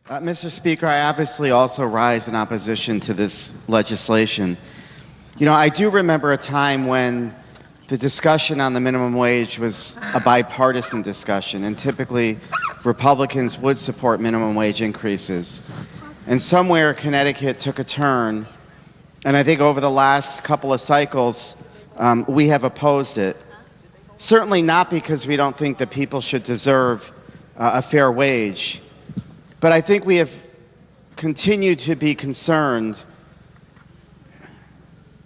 Mr. Speaker, I obviously also rise in opposition to this legislation. You know, I do remember a time when the discussion on the minimum wage was a bipartisan discussion, and typically Republicans would support minimum wage increases. And somewhere Connecticut took a turn, and I think over the last couple of cycles, we have opposed it. Certainly not because we don't think that people should deserve a fair wage, but I think we have continued to be concerned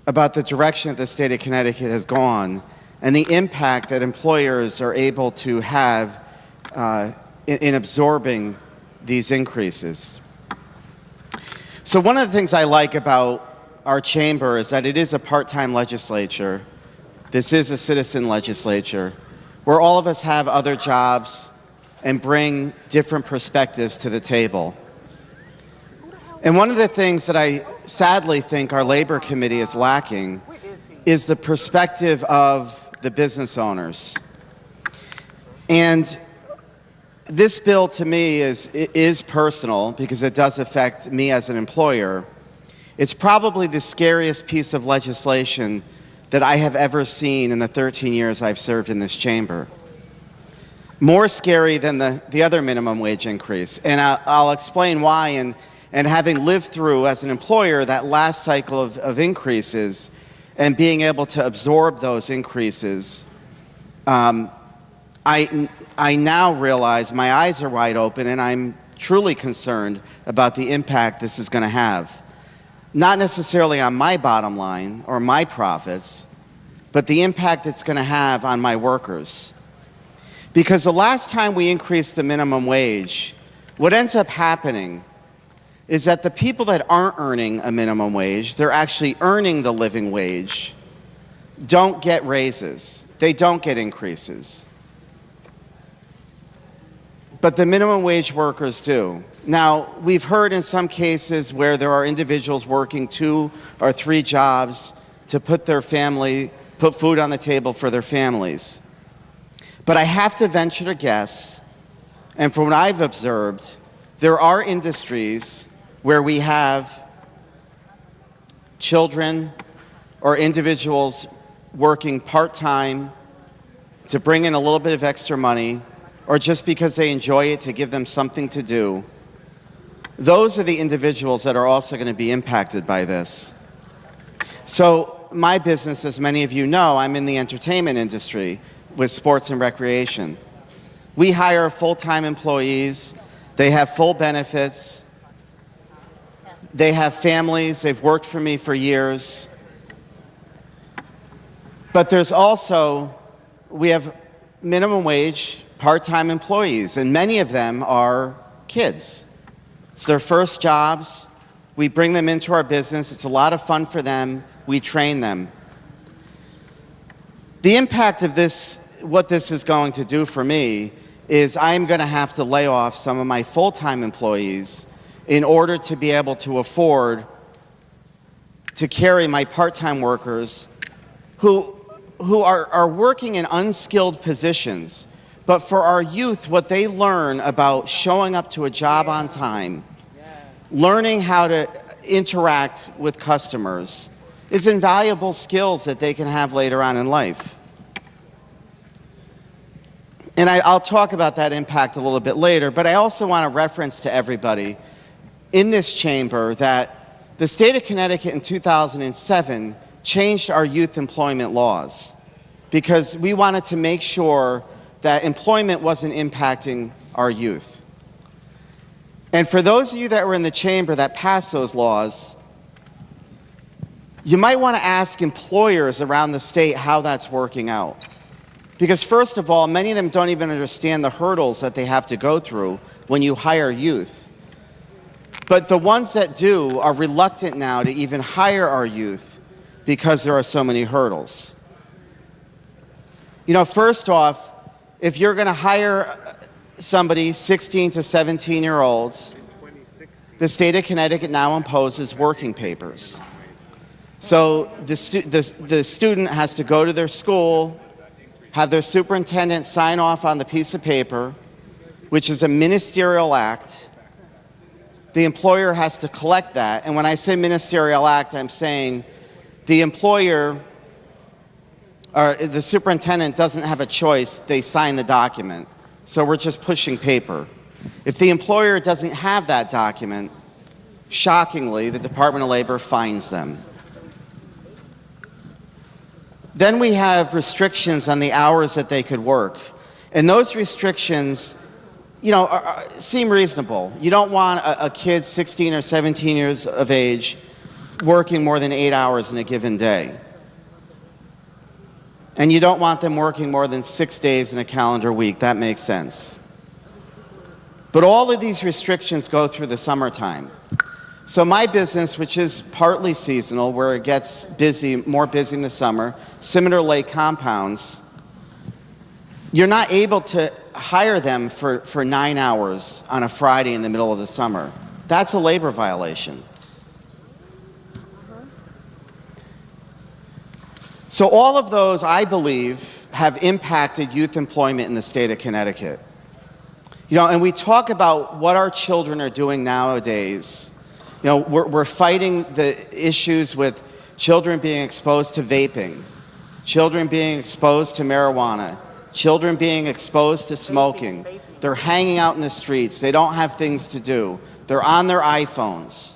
about the direction that the state of Connecticut has gone and the impact that employers are able to have in absorbing these increases. So one of the things I like about our chamber is that it is a part-time legislature. This is a citizen legislature where all of us have other jobs and bring different perspectives to the table. And one of the things that I sadly think our Labor Committee is lacking is the perspective of the business owners. And this bill to me is personal because it does affect me as an employer. It's probably the scariest piece of legislation that I have ever seen in the 13 years I've served in this chamber. More scary than the other minimum wage increase. And I'll explain why. And having lived through, as an employer, that last cycle of increases and being able to absorb those increases, I now realize my eyes are wide open and I'm truly concerned about the impact this is going to have. Not necessarily on my bottom line or my profits, but the impact it's going to have on my workers. Because the last time we increased the minimum wage, what ends up happening is that the people that aren't earning a minimum wage, they're actually earning the living wage, don't get raises. They don't get increases. But the minimum wage workers do. Now, we've heard in some cases where there are individuals working 2 or 3 jobs to put food on the table for their families. But I have to venture to guess, and from what I've observed, there are industries where we have children or individuals working part-time to bring in a little bit of extra money, or just because they enjoy it to give them something to do. Those are the individuals that are also going to be impacted by this. So my business, as many of you know, I'm in the entertainment industry with sports and recreation. We hire full-time employees. They have full benefits. They have families. They've worked for me for years. But there's also, we have minimum wage part-time employees, and many of them are kids. It's their first jobs. We bring them into our business. It's a lot of fun for them. We train them. The impact of this, what this is going to do for me, is I'm going to have to lay off some of my full-time employees in order to be able to afford to carry my part-time workers who are working in unskilled positions. But for our youth, what they learn about showing up to a job on time, learning how to interact with customers, is invaluable skills that they can have later on in life. And I'll talk about that impact a little bit later, but I also want to reference to everybody in this chamber that the state of Connecticut in 2007 changed our youth employment laws because we wanted to make sure that employment wasn't impacting our youth. And for those of you that were in the chamber that passed those laws, you might want to ask employers around the state how that's working out. Because first of all, many of them don't even understand the hurdles that they have to go through when you hire youth. But the ones that do are reluctant now to even hire our youth because there are so many hurdles. You know, first off, if you're going to hire somebody, 16 to 17-year-olds, the state of Connecticut now imposes working papers. So the student has to go to their school, have their superintendent sign off on the piece of paper, which is a ministerial act, the employer has to collect that. And when I say ministerial act, I'm saying the employer or the superintendent doesn't have a choice. They sign the document. So we're just pushing paper. If the employer doesn't have that document, shockingly, the Department of Labor fines them. Then we have restrictions on the hours that they could work. And those restrictions, seem reasonable. You don't want a kid 16 or 17 years of age working more than 8 hours in a given day. And you don't want them working more than 6 days in a calendar week. That makes sense. But all of these restrictions go through the summertime. So my business, which is partly seasonal, where it gets more busy in the summer, Cimeter Lake Compounds, you're not able to hire them for 9 hours on a Friday in the middle of the summer. That's a labor violation. So all of those, I believe, have impacted youth employment in the state of Connecticut. And we talk about what our children are doing nowadays. We're fighting the issues with children being exposed to vaping, children being exposed to marijuana, children being exposed to smoking. They're hanging out in the streets. They don't have things to do. They're on their iPhones.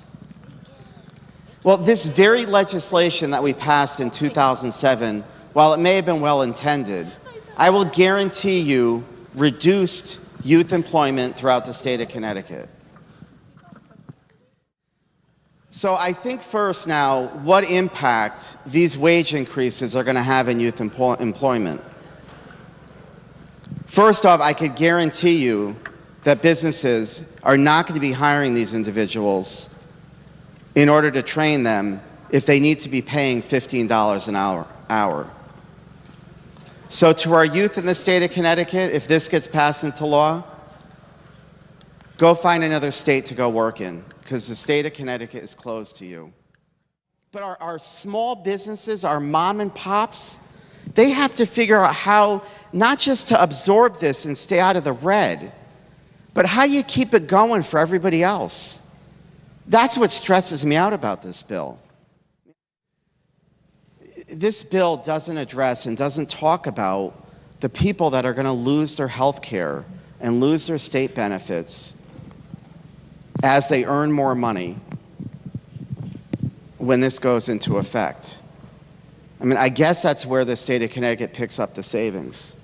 Well, this very legislation that we passed in 2007, while it may have been well-intended, I will guarantee you reduced youth employment throughout the state of Connecticut. So I think first now, what impact these wage increases are going to have in youth employment. First off, I could guarantee you that businesses are not going to be hiring these individuals in order to train them if they need to be paying $15 an hour. So to our youth in the state of Connecticut, if this gets passed into law, go find another state to go work in, because the state of Connecticut is closed to you. But our small businesses, our mom and pops, they have to figure out how not just to absorb this and stay out of the red, but how you keep it going for everybody else. That's what stresses me out about this bill. This bill doesn't address and doesn't talk about the people that are going to lose their health care and lose their state benefits as they earn more money when this goes into effect. I guess that's where the state of Connecticut picks up the savings.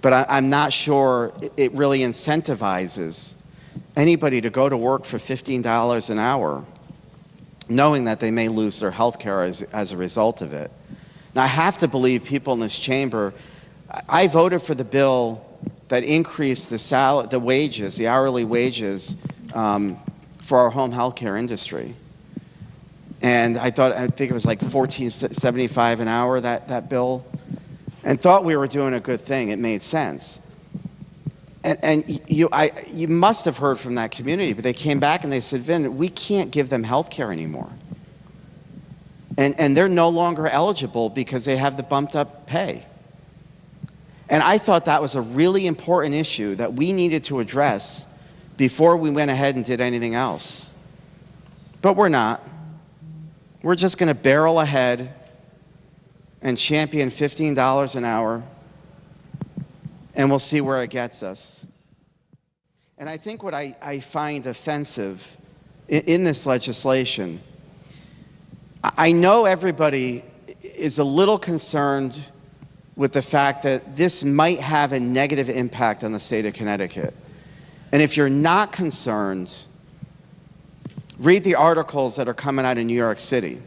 But I'm not sure it really incentivizes anybody to go to work for $15 an hour, knowing that they may lose their health care as a result of it. Now, I have to believe people in this chamber. I voted for the bill that increased the wages, the hourly wages, for our home health care industry. And I think it was like $14.75 an hour, that bill, and thought we were doing a good thing. It made sense. And you must have heard from that community, but they came back and they said, Vin, we can't give them health care anymore. And they're no longer eligible because they have the bumped up pay. And I thought that was a really important issue that we needed to address before we went ahead and did anything else. But we're not. We're just going to barrel ahead and champion $15 an hour, and we'll see where it gets us. And I think what I find offensive in this legislation, I know everybody is a little concerned with the fact that this might have a negative impact on the state of Connecticut. And if you're not concerned, read the articles that are coming out of New York City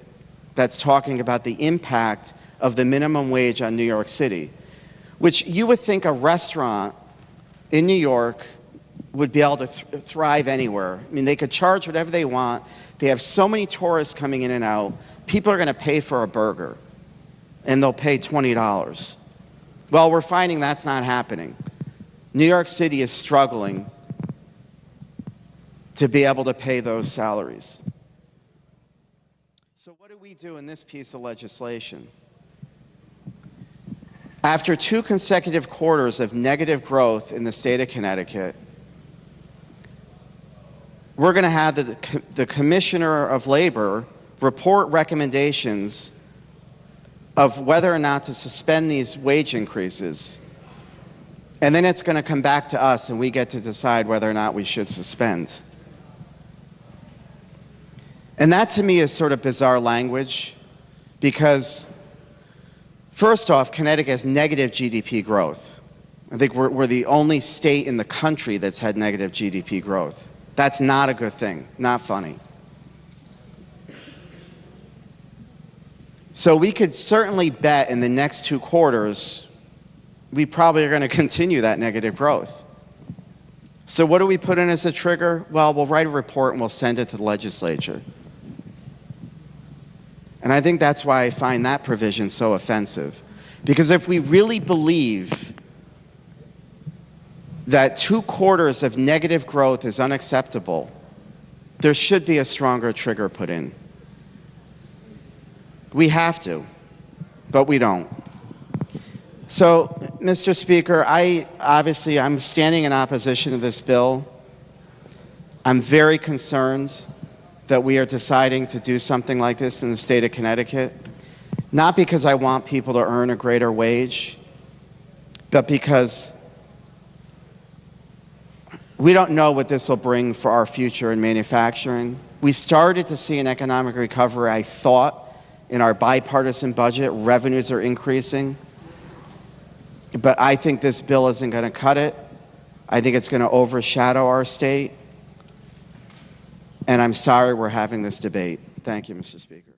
that's talking about the impact of the minimum wage on New York City, which you would think a restaurant in New York would be able to thrive anywhere. They could charge whatever they want. They have so many tourists coming in and out. People are going to pay for a burger, and they'll pay $20. Well, we're finding that's not happening. New York City is struggling to be able to pay those salaries. So what do we do in this piece of legislation? After 2 consecutive quarters of negative growth in the state of Connecticut, we're going to have the Commissioner of Labor report recommendations of whether or not to suspend these wage increases. And then it's going to come back to us, and we get to decide whether or not we should suspend. And that, to me, is sort of bizarre language, because first off, Connecticut has negative GDP growth. I think we're the only state in the country that's had negative GDP growth. That's not a good thing, not funny. So we could certainly bet in the next 2 quarters, we probably are going to continue that negative growth. So what do we put in as a trigger? Well, we'll write a report and we'll send it to the legislature. And I think that's why I find that provision so offensive. Because if we really believe that 2 quarters of negative growth is unacceptable, there should be a stronger trigger put in. We have to, but we don't. So, Mr. Speaker, I'm standing in opposition to this bill. I'm very concerned that we are deciding to do something like this in the state of Connecticut, not because I want people to earn a greater wage, but because we don't know what this will bring for our future in manufacturing. We started to see an economic recovery, I thought, in our bipartisan budget. Revenues are increasing. But I think this bill isn't going to cut it. I think it's going to overshadow our state. And I'm sorry we're having this debate. Thank you, Mr. Speaker.